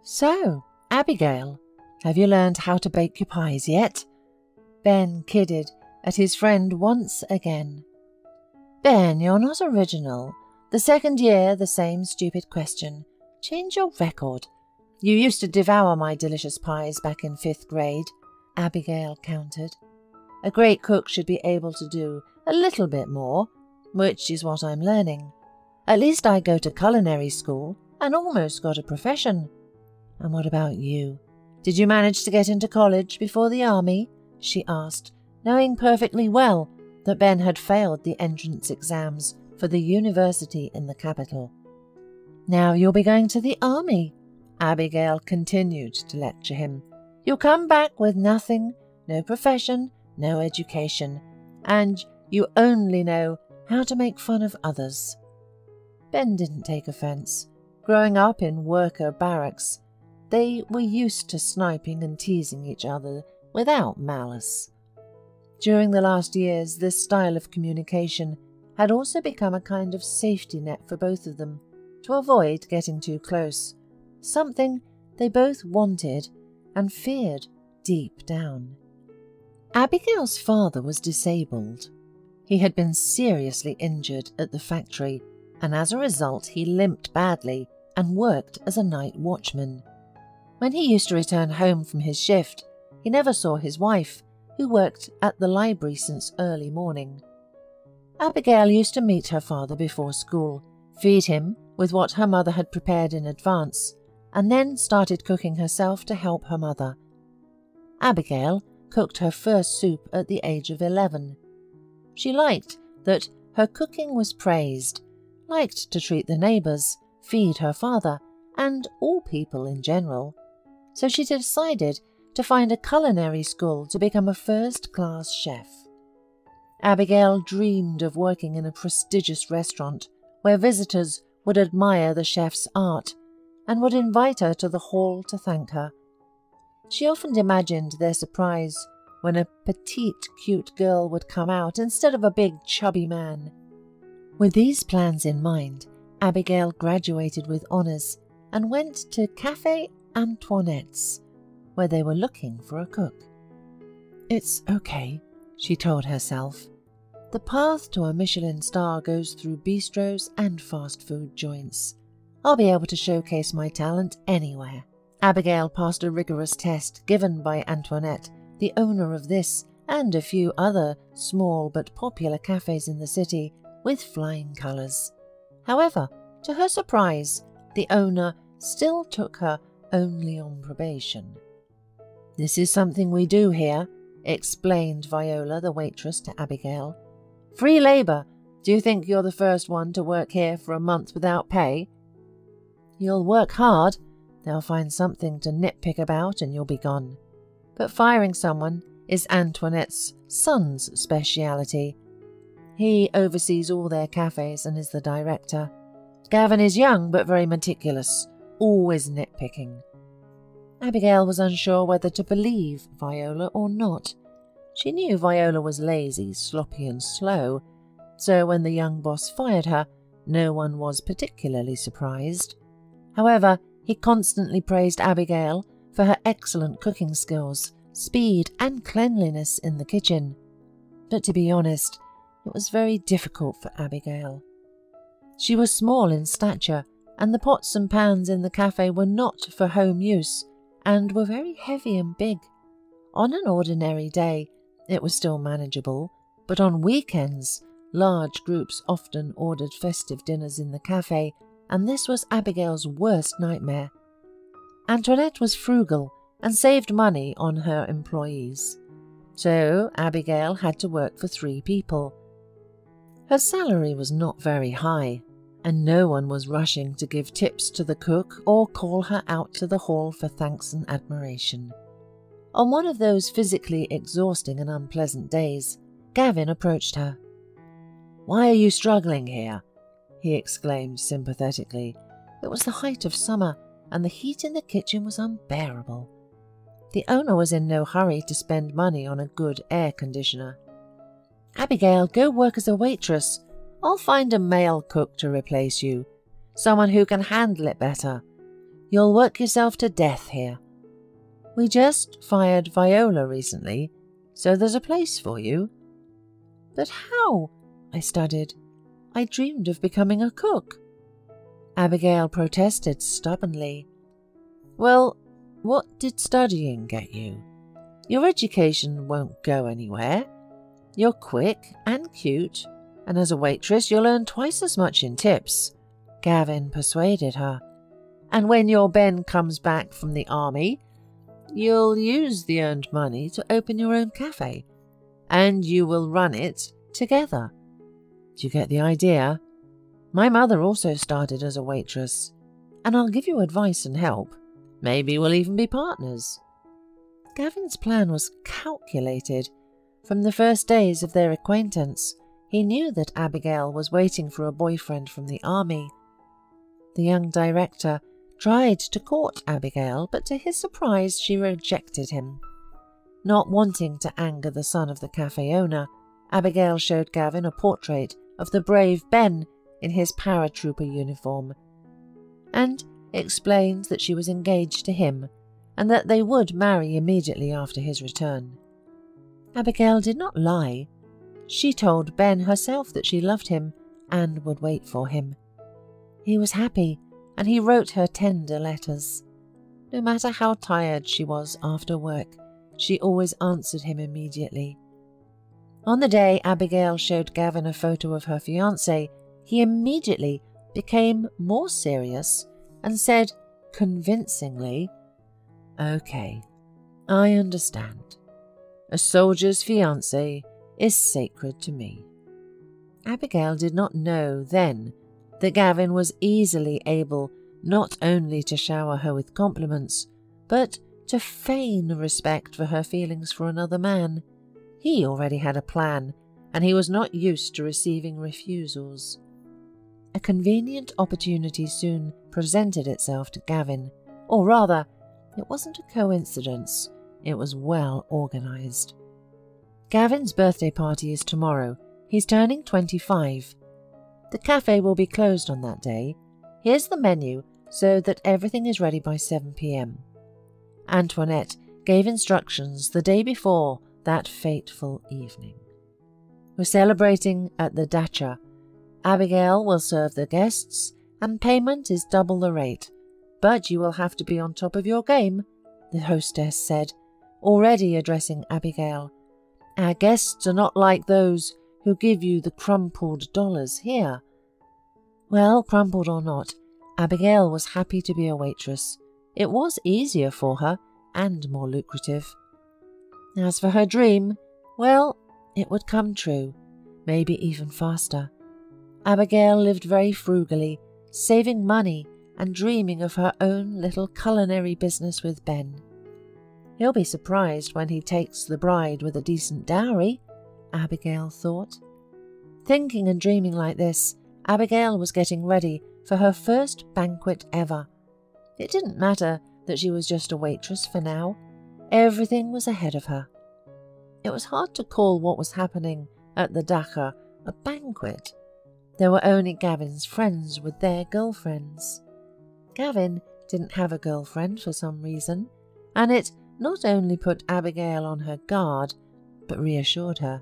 "So, Abigail, have you learned how to bake your pies yet?" Ben kidded at his friend once again. "Ben, you're not original. The second year, the same stupid question. Change your record. You used to devour my delicious pies back in 5th grade," Abigail countered. "A great cook should be able to do a little bit more, which is what I'm learning. At least I go to culinary school and almost got a profession. And what about you? Did you manage to get into college before the army?" she asked, knowing perfectly well that Ben had failed the entrance exams for the university in the capital. "Now you'll be going to the army," Abigail continued to lecture him. "You'll come back with nothing, no profession, no education, and you only know how to make fun of others." Ben didn't take offence. Growing up in worker barracks, they were used to sniping and teasing each other without malice. During the last years, this style of communication had also become a kind of safety net for both of them, to avoid getting too close, something they both wanted and feared deep down. Abigail's father was disabled. He had been seriously injured at the factory, and as a result he limped badly and worked as a night watchman. When he used to return home from his shift, he never saw his wife, who worked at the library since early morning. Abigail used to meet her father before school, feed him with what her mother had prepared in advance, and then started cooking herself to help her mother. Abigail cooked her first soup at the age of 11. She liked that her cooking was praised, liked to treat the neighbours, feed her father, and all people in general. So she decided to find a culinary school to become a first-class chef. Abigail dreamed of working in a prestigious restaurant where visitors would admire the chef's art and would invite her to the hall to thank her. She often imagined their surprise when a petite, cute girl would come out instead of a big, chubby man. With these plans in mind, Abigail graduated with honours and went to Café Antoinette's, where they were looking for a cook. "It's okay," she told herself. "The path to a Michelin star goes through bistros and fast food joints. I'll be able to showcase my talent anywhere." Abigail passed a rigorous test given by Antoinette, the owner of this and a few other small but popular cafes in the city, with flying colours. However, to her surprise, the owner still took her only on probation. "This is something we do here," explained Viola, the waitress, to Abigail. "Free labour. Do you think you're the first one to work here for a month without pay? You'll work hard, they'll find something to nitpick about and you'll be gone. But firing someone is Antoinette's son's speciality. He oversees all their cafes and is the director. Gavin is young but very meticulous, always nitpicking." Abigail was unsure whether to believe Viola or not. She knew Viola was lazy, sloppy and slow, so when the young boss fired her, no one was particularly surprised. However, he constantly praised Abigail for her excellent cooking skills, speed and cleanliness in the kitchen. But to be honest, it was very difficult for Abigail. She was small in stature, and the pots and pans in the cafe were not for home use, and were very heavy and big. On an ordinary day, it was still manageable, but on weekends, large groups often ordered festive dinners in the cafe, and this was Abigail's worst nightmare. Antoinette was frugal and saved money on her employees, so Abigail had to work for 3 people. Her salary was not very high, and no one was rushing to give tips to the cook or call her out to the hall for thanks and admiration. On one of those physically exhausting and unpleasant days, Gavin approached her. "Why are you struggling here?" he exclaimed sympathetically. It was the height of summer, and the heat in the kitchen was unbearable. The owner was in no hurry to spend money on a good air conditioner. "Abigail, go work as a waitress. I'll find a male cook to replace you, someone who can handle it better. You'll work yourself to death here. We just fired Viola recently, so there's a place for you." "But how?" I stuttered. "I dreamed of becoming a cook." Abigail protested stubbornly. "Well, what did studying get you? Your education won't go anywhere. You're quick and cute, and as a waitress you'll earn twice as much in tips," Gavin persuaded her. "And when your Ben comes back from the army, you'll use the earned money to open your own cafe, and you will run it together. Do you get the idea? My mother also started as a waitress, and I'll give you advice and help. Maybe we'll even be partners." Gavin's plan was calculated. From the first days of their acquaintance, he knew that Abigail was waiting for a boyfriend from the army. The young director tried to court Abigail, but to his surprise she rejected him. Not wanting to anger the son of the cafe owner, Abigail showed Gavin a portrait of the brave Ben in his paratrooper uniform, and explained that she was engaged to him and that they would marry immediately after his return. Abigail did not lie. She told Ben herself that she loved him and would wait for him. He was happy, and he wrote her tender letters. No matter how tired she was after work, she always answered him immediately. On the day Abigail showed Gavin a photo of her fiancé, he immediately became more serious and said convincingly, "Okay, I understand. A soldier's fiancé is sacred to me." Abigail did not know then that Gavin was easily able not only to shower her with compliments, but to feign respect for her feelings for another man. He already had a plan, and he was not used to receiving refusals. A convenient opportunity soon presented itself to Gavin, or rather, it wasn't a coincidence, it was well organised. Gavin's birthday party is tomorrow. He's turning 25. The cafe will be closed on that day. Here's the menu so that everything is ready by 7 p.m. Antoinette gave instructions the day before that fateful evening. We're celebrating at the dacha. Abigail will serve the guests, and payment is double the rate. But you will have to be on top of your game, the hostess said, already addressing Abigail. Our guests are not like those who give you the crumpled dollars here. Well, crumpled or not, Abigail was happy to be a waitress. It was easier for her and more lucrative. As for her dream, well, it would come true, maybe even faster. Abigail lived very frugally, saving money and dreaming of her own little culinary business with Ben. He'll be surprised when he takes the bride with a decent dowry, Abigail thought. Thinking and dreaming like this, Abigail was getting ready for her first banquet ever. It didn't matter that she was just a waitress for now. Everything was ahead of her. It was hard to call what was happening at the dacha a banquet. There were only Gavin's friends with their girlfriends. Gavin didn't have a girlfriend for some reason, and it not only put Abigail on her guard, but reassured her.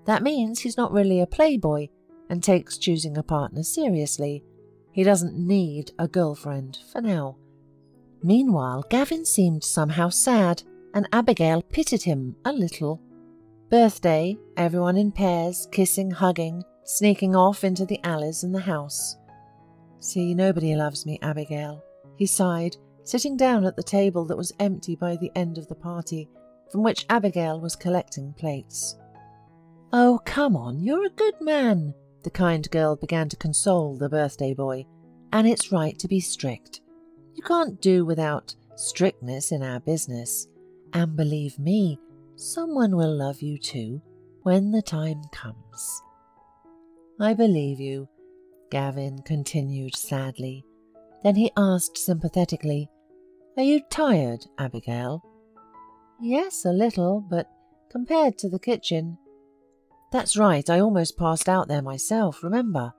That means he's not really a playboy and takes choosing a partner seriously. He doesn't need a girlfriend for now. Meanwhile, Gavin seemed somehow sad, and Abigail pitied him a little. Birthday, everyone in pairs, kissing, hugging, sneaking off into the alleys in the house. See, nobody loves me, Abigail, he sighed, sitting down at the table that was empty by the end of the party, from which Abigail was collecting plates. Oh, come on, you're a good man, the kind girl began to console the birthday boy, and it's right to be strict. You can't do without strictness in our business, and believe me, someone will love you too when the time comes. I believe you, Gavin continued sadly. Then he asked sympathetically, Are you tired, Abigail? Yes, a little, but compared to the kitchen. That's right, I almost passed out there myself, remember?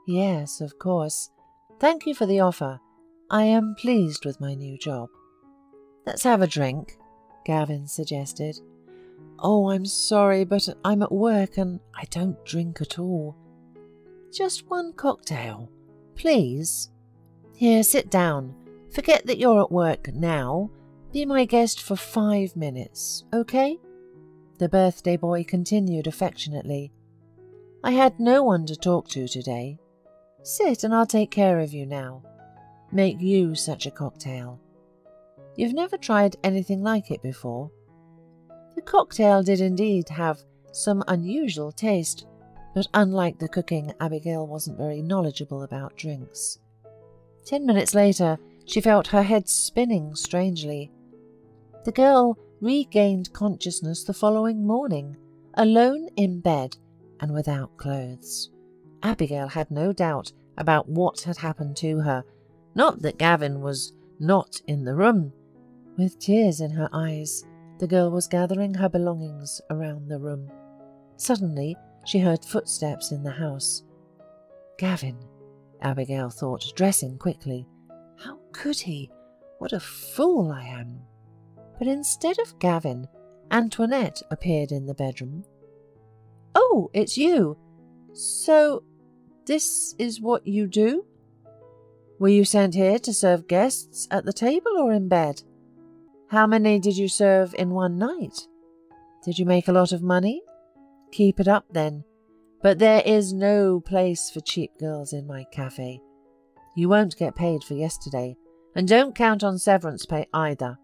Yes, of course. Thank you for the offer. I am pleased with my new job. Let's have a drink, Gavin suggested. Oh, I'm sorry, but I'm at work and I don't drink at all. Just one cocktail, please. Here, sit down. Forget that you're at work now. Be my guest for 5 minutes, okay? The birthday boy continued affectionately. I had no one to talk to today. Sit and I'll take care of you now. Make you such a cocktail. You've never tried anything like it before. The cocktail did indeed have some unusual taste, but unlike the cooking, Abigail wasn't very knowledgeable about drinks. 10 minutes later, she felt her head spinning strangely. The girl regained consciousness the following morning, alone in bed and without clothes. Abigail had no doubt about what had happened to her, not that Gavin was not in the room. With tears in her eyes, the girl was gathering her belongings around the room. Suddenly, she heard footsteps in the house. Gavin, Abigail thought, dressing quickly. How could he? What a fool I am. But instead of Gavin, Antoinette appeared in the bedroom. Oh, it's you. So, this is what you do? Were you sent here to serve guests at the table or in bed? How many did you serve in one night? Did you make a lot of money? Keep it up then. But there is no place for cheap girls in my cafe. You won't get paid for yesterday, and don't count on severance pay either.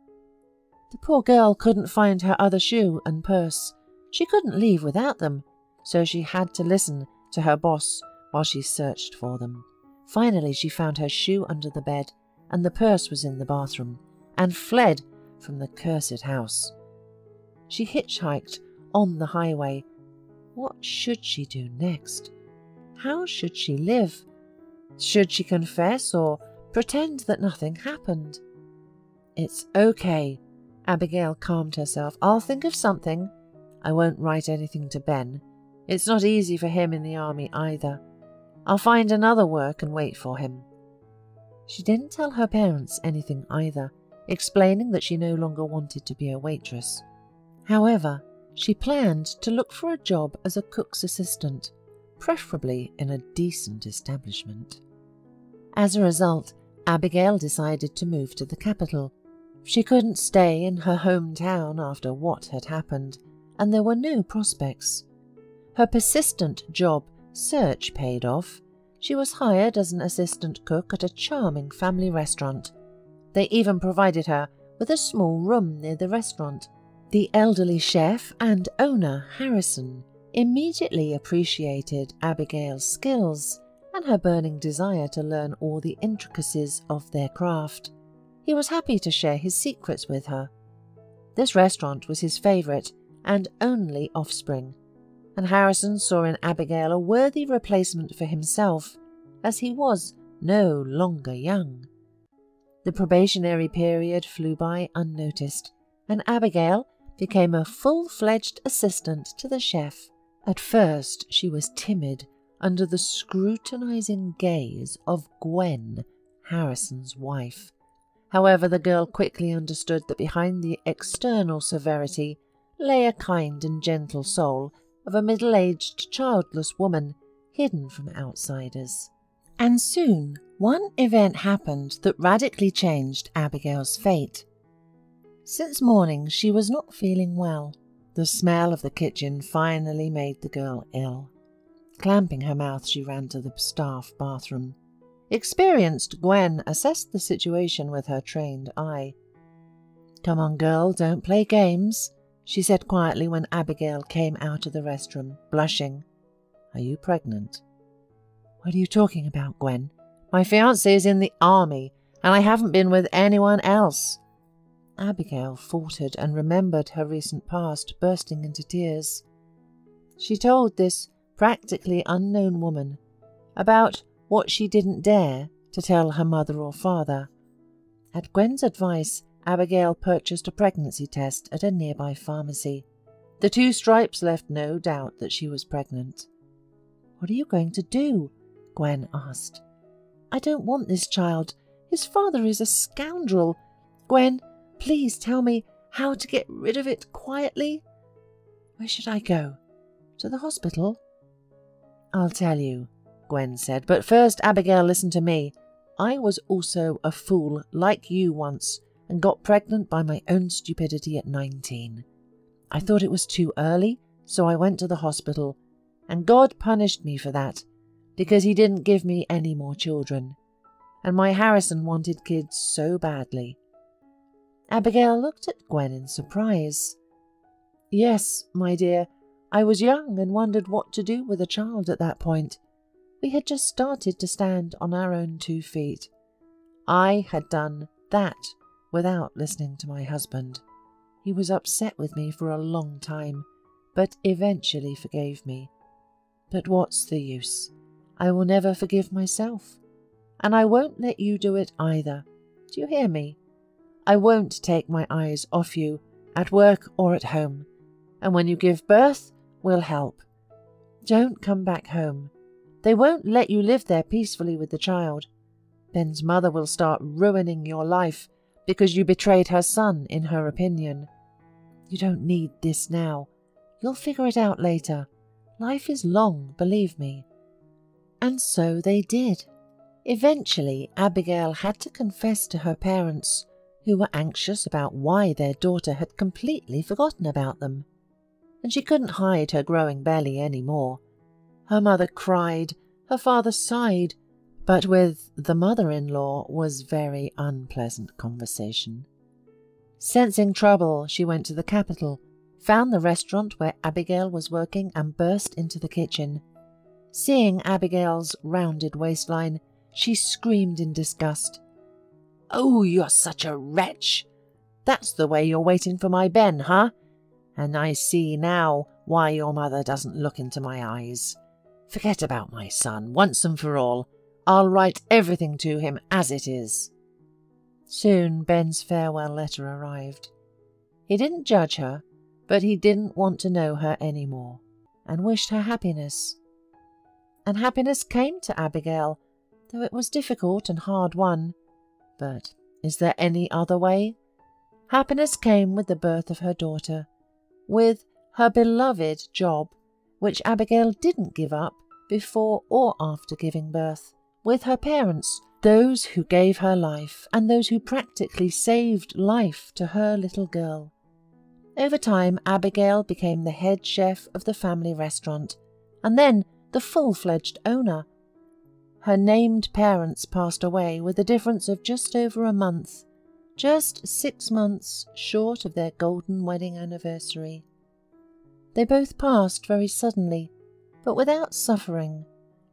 The poor girl couldn't find her other shoe and purse. She couldn't leave without them, so she had to listen to her boss while she searched for them. Finally, she found her shoe under the bed, and the purse was in the bathroom, and fled from the cursed house. She hitchhiked on the highway. What should she do next? How should she live? Should she confess or pretend that nothing happened? It's okay, Abigail calmed herself. I'll think of something. I won't write anything to Ben. It's not easy for him in the army either. I'll find another work and wait for him. She didn't tell her parents anything either, explaining that she no longer wanted to be a waitress. However, she planned to look for a job as a cook's assistant, preferably in a decent establishment. As a result, Abigail decided to move to the capital. She couldn't stay in her hometown after what had happened, and there were no prospects. Her persistent job search paid off. She was hired as an assistant cook at a charming family restaurant. They even provided her with a small room near the restaurant. The elderly chef and owner, Harrison, immediately appreciated Abigail's skills and her burning desire to learn all the intricacies of their craft. He was happy to share his secrets with her. This restaurant was his favourite and only offspring, and Harrison saw in Abigail a worthy replacement for himself, as he was no longer young. The probationary period flew by unnoticed, and Abigail became a full-fledged assistant to the chef. At first she was timid under the scrutinizing gaze of Gwen, Harrison's wife. However, the girl quickly understood that behind the external severity lay a kind and gentle soul of a middle-aged, childless woman hidden from outsiders. And soon one event happened that radically changed Abigail's fate. Since morning she was not feeling well. The smell of the kitchen finally made the girl ill. Clamping her mouth, she ran to the staff bathroom. Experienced Gwen assessed the situation with her trained eye. "Come on, girl, don't play games," she said quietly when Abigail came out of the restroom, blushing. "Are you pregnant?" "What are you talking about, Gwen? My fiancé is in the army, and I haven't been with anyone else." Abigail faltered and remembered her recent past, bursting into tears. She told this practically unknown woman about what she didn't dare to tell her mother or father. At Gwen's advice, Abigail purchased a pregnancy test at a nearby pharmacy. The 2 stripes left no doubt that she was pregnant. "What are you going to do?" Gwen asked. "I don't want this child. His father is a scoundrel. Gwen, please tell me how to get rid of it quietly. Where should I go? To the hospital? I'll tell you, Gwen said, but first, Abigail, listen to me. I was also a fool like you once and got pregnant by my own stupidity at 19. I thought it was too early, so I went to the hospital, and God punished me for that, because he didn't give me any more children. And my Harrison wanted kids so badly. Abigail looked at Gwen in surprise. Yes, my dear, I was young and wondered what to do with a child at that point. We had just started to stand on our own 2 feet. I had done that without listening to my husband. He was upset with me for a long time, but eventually forgave me. But what's the use? I will never forgive myself. And I won't let you do it either. Do you hear me? I won't take my eyes off you, at work or at home. And when you give birth, we'll help. Don't come back home. They won't let you live there peacefully with the child. Ben's mother will start ruining your life because you betrayed her son, in her opinion. You don't need this now. You'll figure it out later. Life is long, believe me. And so they did. Eventually, Abigail had to confess to her parents, who were anxious about why their daughter had completely forgotten about them. And she couldn't hide her growing belly any more. Her mother cried, her father sighed, but with the mother-in-law was very unpleasant conversation. Sensing trouble, she went to the capital, found the restaurant where Abigail was working and burst into the kitchen. Seeing Abigail's rounded waistline, she screamed in disgust. "Oh, you're such a wretch! That's the way you're waiting for my Ben, huh? And I see now why your mother doesn't look into my eyes. Forget about my son, once and for all. I'll write everything to him as it is." Soon Ben's farewell letter arrived. He didn't judge her, but he didn't want to know her any more, and wished her happiness. And happiness came to Abigail, though it was difficult and hard-won. But is there any other way? Happiness came with the birth of her daughter, with her beloved job, which Abigail didn't give up before or after giving birth, with her parents, those who gave her life and those who practically saved life to her little girl. Over time, Abigail became the head chef of the family restaurant, and then the full-fledged owner. Her named parents passed away with a difference of just over a month, just 6 months short of their golden wedding anniversary. They both passed very suddenly, but without suffering,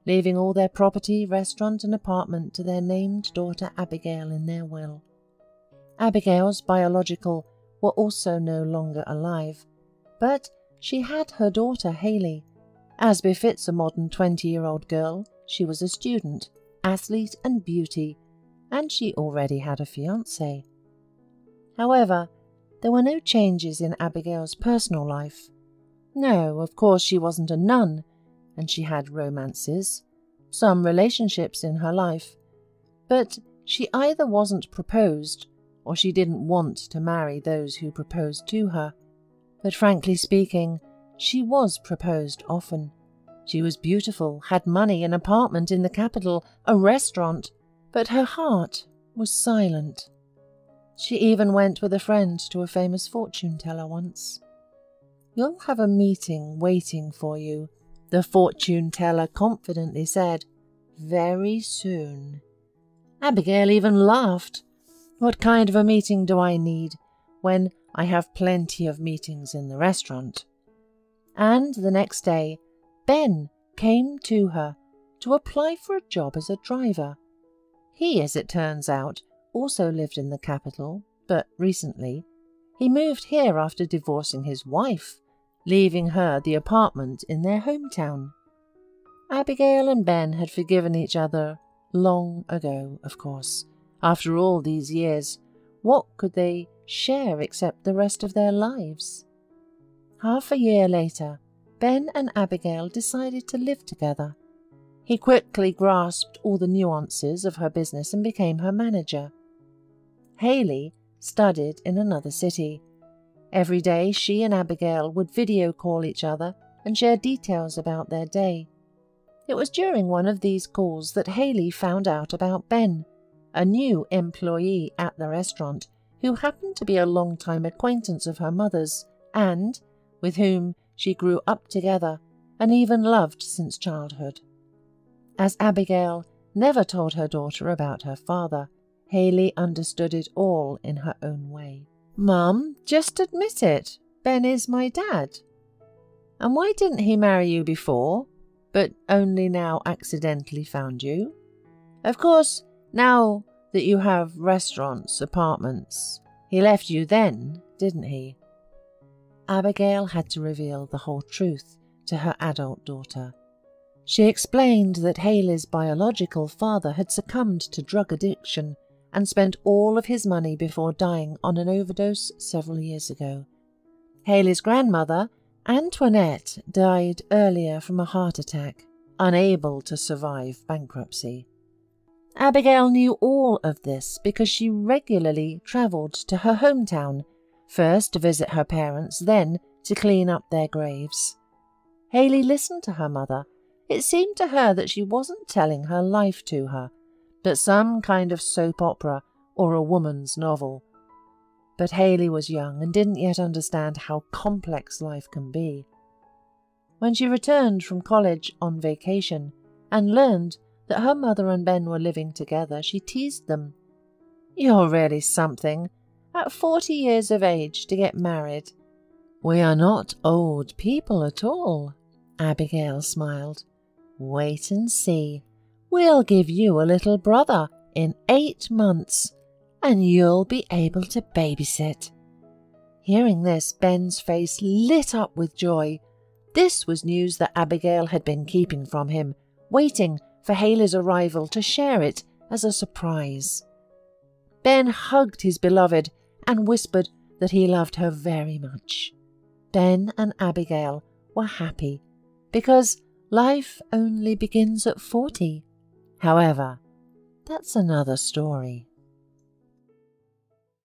leaving all their property, restaurant and apartment to their named daughter Abigail in their will. Abigail's biological were also no longer alive, but she had her daughter Hayley. As befits a modern 20-year-old girl, she was a student, athlete and beauty, and she already had a fiancé. However, there were no changes in Abigail's personal life. No, of course she wasn't a nun, and she had romances, some relationships in her life, but she either wasn't proposed or she didn't want to marry those who proposed to her. But frankly speaking, she was proposed often. She was beautiful, had money, an apartment in the capital, a restaurant, but her heart was silent. She even went with a friend to a famous fortune-teller once. "You'll have a meeting waiting for you," the fortune-teller confidently said, "very soon." Abigail even laughed. What kind of a meeting do I need when I have plenty of meetings in the restaurant? And the next day, Ben came to her to apply for a job as a driver. He, as it turns out, also lived in the capital, but recently he moved here after divorcing his wife, leaving her the apartment in their hometown. Abigail and Ben had forgiven each other long ago, of course. After all these years, what could they share except the rest of their lives? Half a year later, Ben and Abigail decided to live together. He quickly grasped all the nuances of her business and became her manager. Hayley studied in another city. Every day she and Abigail would video call each other and share details about their day. It was during one of these calls that Hayley found out about Ben, a new employee at the restaurant who happened to be a long-time acquaintance of her mother's and with whom she grew up together and even loved since childhood. As Abigail never told her daughter about her father, Hayley understood it all in her own way. "Mum, just admit it. Ben is my dad." "And why didn't he marry you before, but only now accidentally found you? Of course, now that you have restaurants, apartments, he left you then, didn't he?" Abigail had to reveal the whole truth to her adult daughter. She explained that Hayley's biological father had succumbed to drug addiction and spent all of his money before dying on an overdose several years ago. Hayley's grandmother, Antoinette, died earlier from a heart attack, unable to survive bankruptcy. Abigail knew all of this because she regularly travelled to her hometown, first to visit her parents, then to clean up their graves. Hayley listened to her mother. It seemed to her that she wasn't telling her life to her, but some kind of soap opera or a woman's novel. But Hayley was young and didn't yet understand how complex life can be. When she returned from college on vacation and learned that her mother and Ben were living together, she teased them. "You're really something, at 40 years of age to get married." "We are not old people at all," Abigail smiled. "Wait and see. We'll give you a little brother in 8 months, and you'll be able to babysit." Hearing this, Ben's face lit up with joy. This was news that Abigail had been keeping from him, waiting for Hayley's arrival to share it as a surprise. Ben hugged his beloved and whispered that he loved her very much. Ben and Abigail were happy because life only begins at 40. However, that's another story.